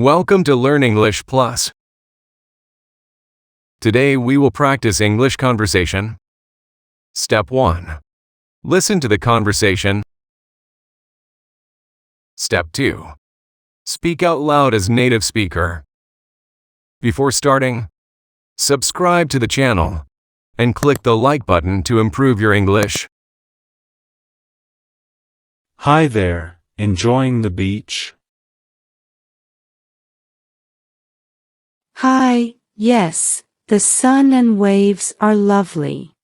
Welcome to Learn English Plus. Today we will practice English conversation. Step 1. Listen to the conversation. Step 2. Speak out loud as native speaker. Before starting, subscribe to the channel and click the like button to improve your English. Hi there, enjoying the beach? Hi, yes, the sun and waves are lovely.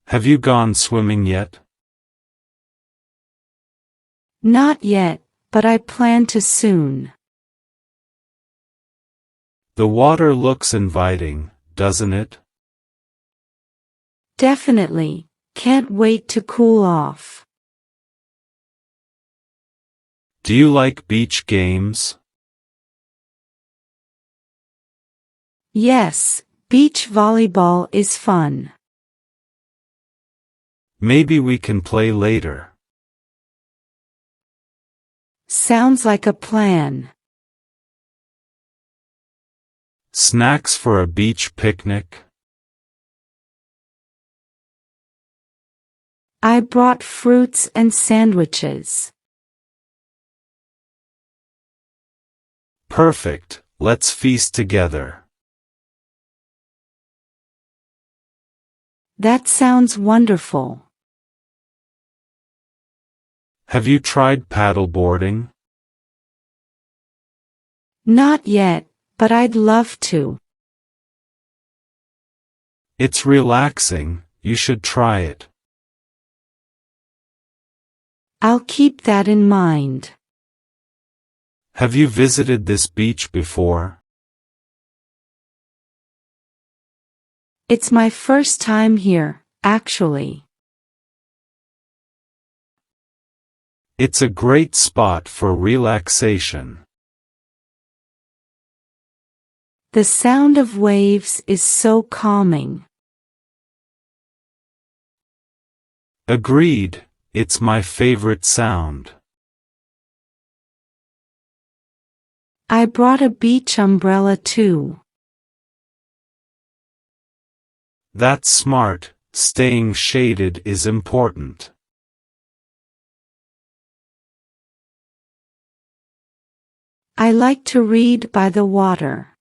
Have you gone swimming yet? Not yet, but I plan to soon. The water looks inviting, doesn't it? Definitely, can't wait to cool off. Do you like beach games? Yes, beach volleyball is fun. Maybe we can play later. Sounds like a plan. Snacks for a beach picnic? I brought fruits and sandwiches. Perfect, let's feast together. That sounds wonderful. Have you tried paddleboarding? Not yet, but I'd love to. It's relaxing, you should try it. I'll keep that in mind. Have you visited this beach before? It's my first time here, actually. It's a great spot for relaxation. The sound of waves is so calming. Agreed, it's my favorite sound. I brought a beach umbrella too. That's smart, staying shaded is important. I like to read by the water.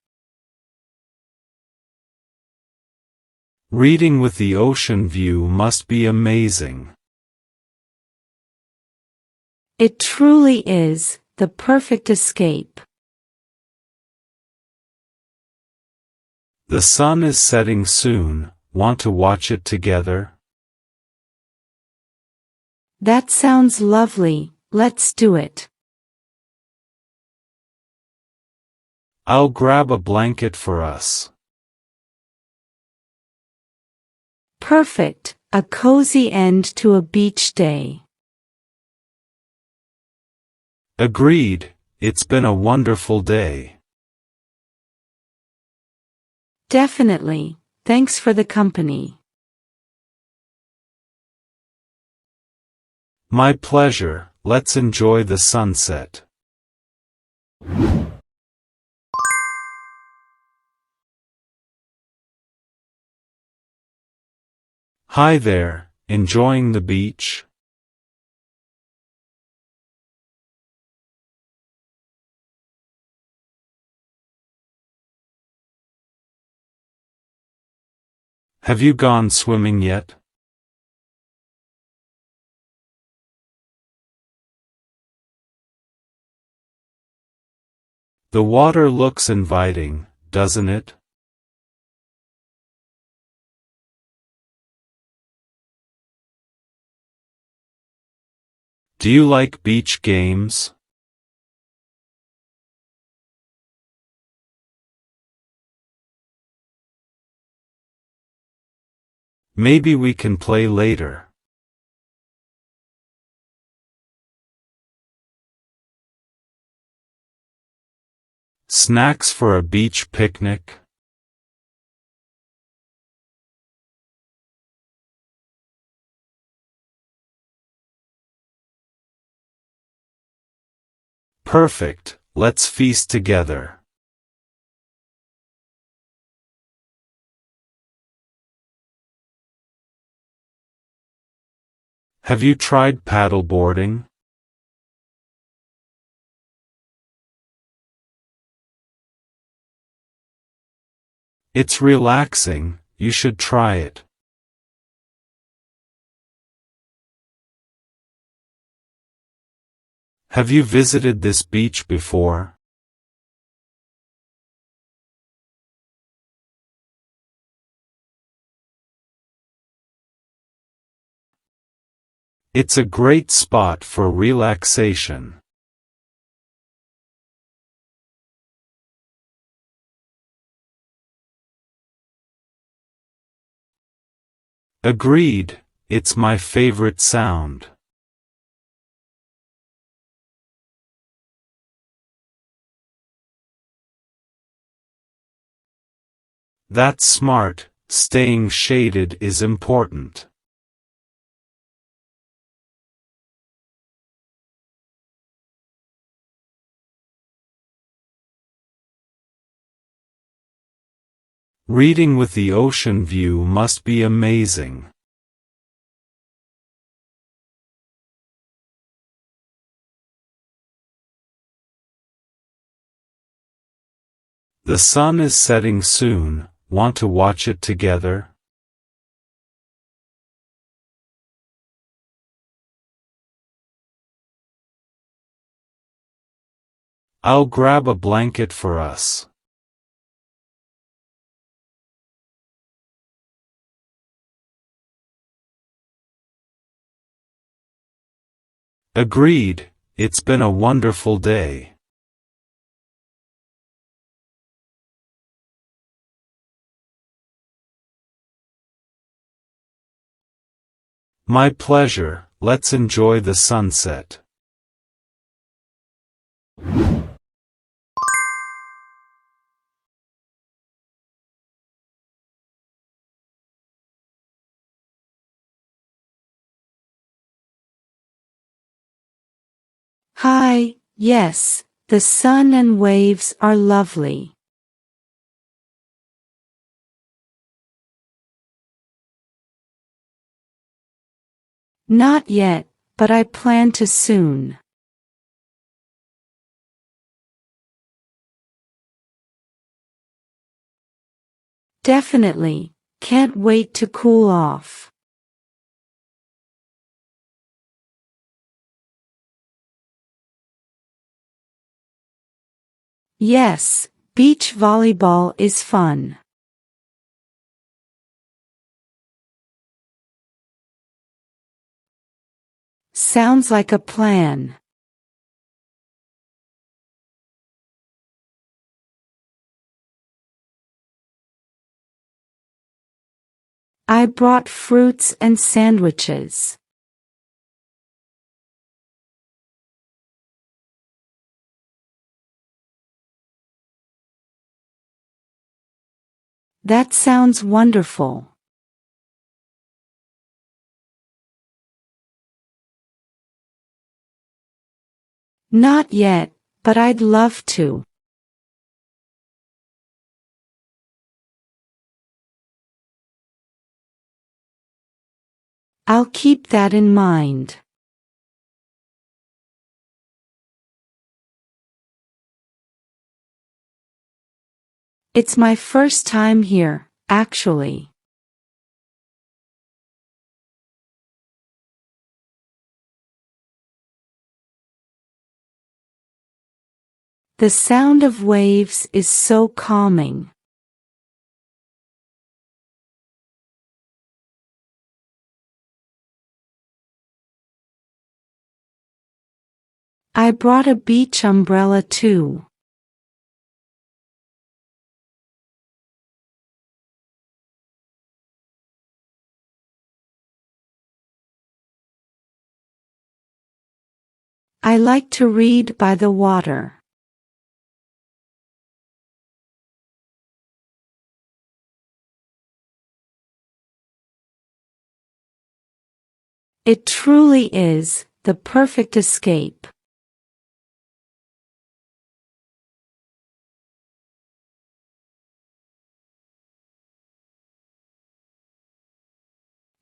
Reading with the ocean view must be amazing. It truly is the perfect escape. The sun is setting soon, want to watch it together? That sounds lovely, let's do it. I'll grab a blanket for us. Perfect, a cozy end to a beach day. Agreed, it's been a wonderful day. Definitely, thanks for the company. My pleasure, let's enjoy the sunset. Hi there, enjoying the beach? Have you gone swimming yet? The water looks inviting, doesn't it? Do you like beach games? Maybe we can play later. Snacks for a beach picnic? Perfect, let's feast together. Have you tried paddleboarding? It's relaxing, you should try it. Have you visited this beach before? It's a great spot for relaxation. Agreed, it's my favorite sound. That's smart, staying shaded is important. Reading with the ocean view must be amazing. The sun is setting soon, want to watch it together? I'll grab a blanket for us. Agreed, it's been a wonderful day. My pleasure, let's enjoy the sunset. Hi, yes, the sun and waves are lovely. Not yet, but I plan to soon. Definitely, can't wait to cool off. Yes, beach volleyball is fun. Sounds like a plan. I brought fruits and sandwiches. That sounds wonderful. Not yet, but I'd love to. I'll keep that in mind. It's my first time here, actually. The sound of waves is so calming. I brought a beach umbrella too. I like to read by the water. It truly is the perfect escape.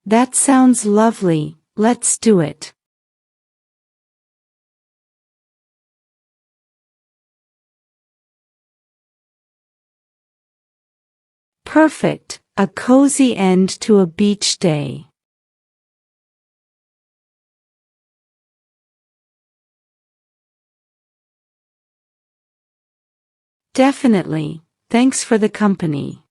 That sounds lovely, let's do it. Perfect, a cozy end to a beach day. Definitely, thanks for the company.